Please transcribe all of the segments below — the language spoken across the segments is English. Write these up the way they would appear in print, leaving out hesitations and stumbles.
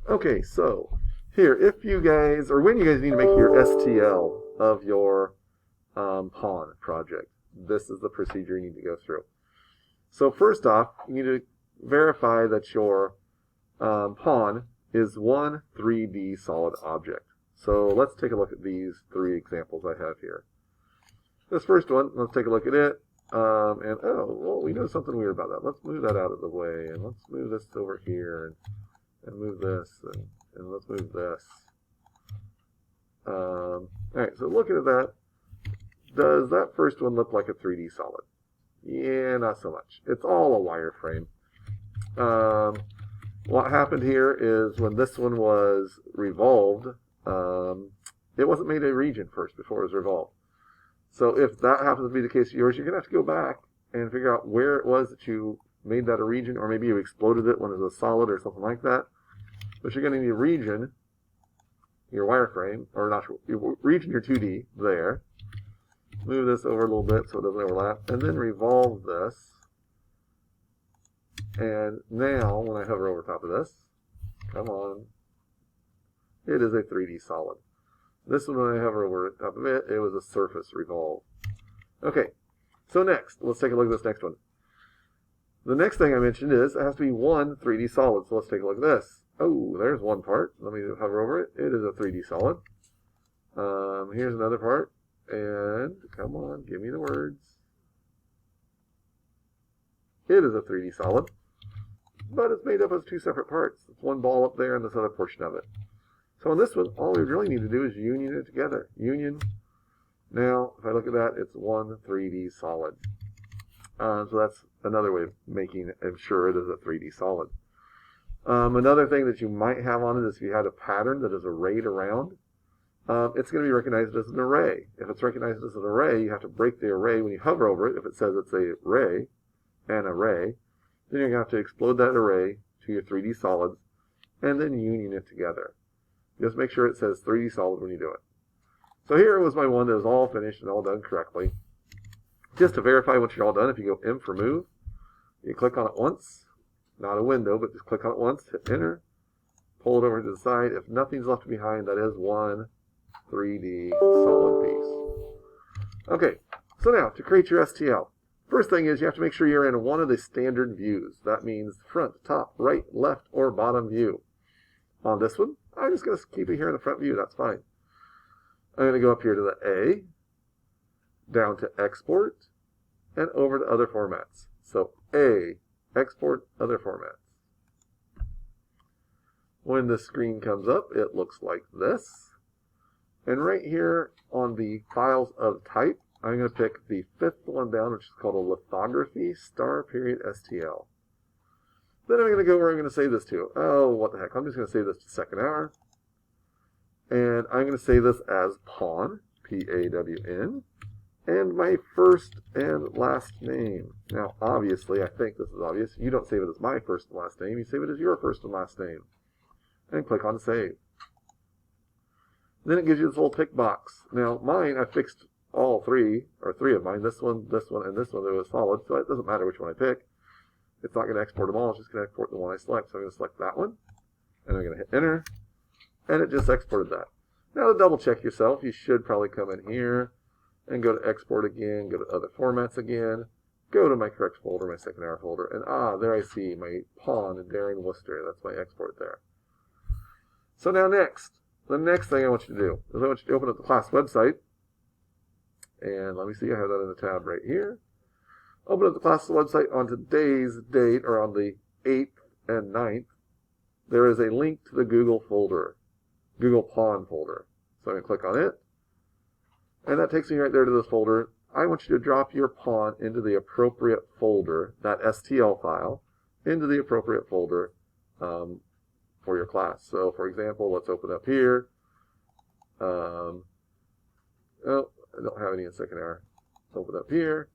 Okay, so here, if you guys, or when you guys need to make your STL of your pawn project, this is the procedure you need to go through. So first off, you need to verify that your pawn is one 3D solid object. So let's take a look at these three examples I have here. This first one, let's take a look at it. And oh, well, we know something weird about that. Let's move that out of the way, and let's move this over here, and move this, and let's move this. All right, so looking at that, does that first one look like a 3D solid? Yeah, not so much. It's all a wireframe. What happened here is when this one was revolved, it wasn't made a region first before it was revolved. So if that happens to be the case of yours, you're going to have to go back and figure out where it was that you made that a region, or maybe you exploded it when it was a solid or something like that. But you're going to need a region, your wireframe, or not your region, your 2D there. Move this over a little bit so it doesn't overlap, and then revolve this. And now, when I hover over top of this, come on, it is a 3D solid. This one, when I hover over top of it, it was a surface revolve. Okay, so next, let's take a look at this next one. The next thing I mentioned is it has to be one 3D solid, so let's take a look at this. Oh, there's one part. Let me hover over it. It is a 3D solid. Here's another part. And, come on, give me the words. It is a 3D solid, but it's made up of two separate parts. It's one ball up there and this other portion of it. So on this one, all we really need to do is union it together. Union. Now, if I look at that, it's one 3D solid. So that's another way of making sure it is a 3D solid. Another thing that you might have on it is if you had a pattern that is arrayed around, it's going to be recognized as an array. If it's recognized as an array, you have to break the array when you hover over it. If it says it's an array, then you're going to have to explode that array to your 3D solids and then union it together. Just make sure it says 3D solid when you do it. So here was my one that was all finished and all done correctly. Just to verify once you're all done, if you go M for move, you click on it once, not a window, but just click on it once, hit enter, pull it over to the side. If nothing's left behind, that is one 3D solid piece. Okay, so now to create your STL. First thing is you have to make sure you're in one of the standard views. That means front, top, right, left, or bottom view. On this one, I'm just going to keep it here in the front view. That's fine. I'm going to go up here to the A, down to export, and over to other formats. So A, export, other formats. When the screen comes up, it looks like this. And right here on the files of type, I'm going to pick the fifth one down, which is called a lithography *STL. Then I'm going to go where I'm going to save this to. Oh, what the heck. I'm just going to save this to second hour. And I'm going to save this as pawn, P-A-W-N, and my first and last name. Now, obviously, I think this is obvious. You don't save it as my first and last name. You save it as your first and last name. And click on Save. Then it gives you this little tick box. Now, mine, I fixed all three, or three of mine. This one, and this one. They were solid, so it doesn't matter which one I pick. It's not going to export them all. It's just going to export the one I select. So I'm going to select that one. And I'm going to hit Enter. And it just exported that. Now to double check yourself, you should probably come in here and go to Export again, go to Other Formats again, go to my correct folder, my second hour folder, and there I see my pawn in Darren Worcester. That's my export there. So now the next thing I want you to do is I want you to open up the class website. And let me see, I have that in the tab right here. Open up the class website on today's date, or on the 8th and 9th. There is a link to the Google folder, Google Pawn folder. So I'm going to click on it. And that takes me right there to this folder. I want you to drop your pawn into the appropriate folder, that STL file, into the appropriate folder for your class. So, for example, let's open up here. Oh, I don't have any in second hour. Let's open up here.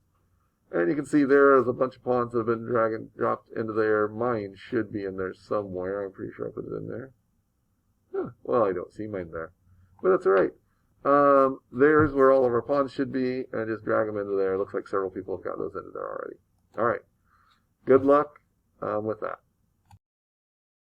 And you can see there is a bunch of pawns that have been dropped into there. Mine should be in there somewhere. I'm pretty sure I put it in there. Huh, well, I don't see mine there. But that's all right. There's where all of our pawns should be, and just drag them into there. Looks like several people have got those into there already. All right. Good luck with that.